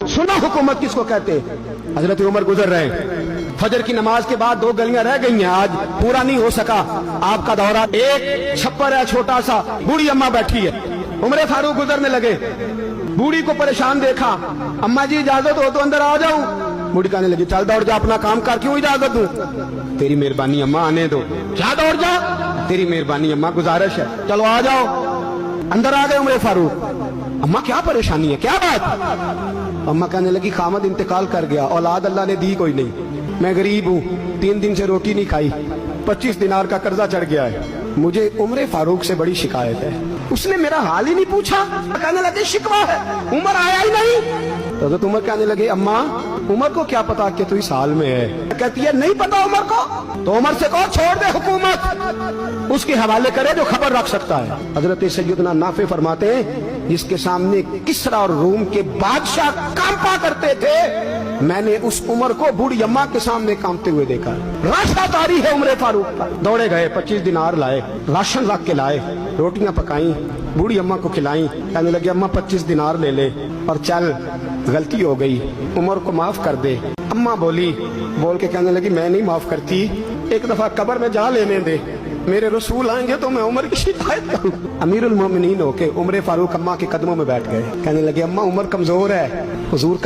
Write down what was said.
सुना हुकूमत किसको कहते? हजरत उमर गुजर रहे, फजर की नमाज के बाद 2 गलियां रह गई हैं, आज पूरा नहीं हो सका आपका दौरा। एक छप्पर है छोटा सा, बूढ़ी अम्मा बैठी है, उमर फारूक गुजरने लगे, बूढ़ी को परेशान देखा, अम्मा जी इजाजत हो तो अंदर आ जाऊं? बूढ़ी कहने लगी चल दौड़ जा, अपना काम कर, क्यों इजाजत दूं? तेरी मेहरबानी अम्मा, आने दो। क्या दौड़ जा? तेरी मेहरबानी अम्मा, गुजारिश है, चलो आ जाओ। अंदर आ गए उमर फारूक। अम्मा क्या परेशानी है, क्या बात? अम्मा कहने लगी खामद इंतकाल कर गया, औलाद अल्लाह ने दी कोई नहीं, मैं गरीब हूँ, 3 दिन से रोटी नहीं खाई, 25 दिनार का कर्जा चढ़ गया है, मुझे उमर फारूक से बड़ी शिकायत है। उसने मेरा हाल ही नहीं पूछा, कहने लगे शिकवा है, उमर आया ही नहीं। तो उमर कहने लगे अम्मा उमर को क्या पता कि तू इस हाल में है? कहती है नहीं पता उमर को, तो उमर से कहो छोड़ दे हुकूमत, उसके हवाले करे जो खबर रख सकता है। हजरत सैयदना नाफे फरमाते हैं जिसके सामने किसरा और रूम के बादशाह कांपा करते थे, मैंने उस उमर को बूढ़ी अम्मा के सामने कांपते हुए देखा। राशा तारी है उमर फारूक का। दौड़े गए, 25 दिनार लाए, राशन रख के लाए, रोटियां पकाई, बूढ़ी अम्मा को खिलाई, कहने लगे अम्मा 25 दिनार ले ले और चल, गलती हो गई, उमर को माफ कर दे। अम्मा बोली, बोल के कहने लगी मैं नहीं माफ करती, एक दफा कब्र में जा लेने दे, मेरे रसूल आएंगे तो मैं उमर की शिकायत करूं। अमीरुल मोमिनीन होके उमर फारूक अम्मा के कदमों में बैठ गए, कहने लगे अम्मा उमर कमजोर है, हुजूर का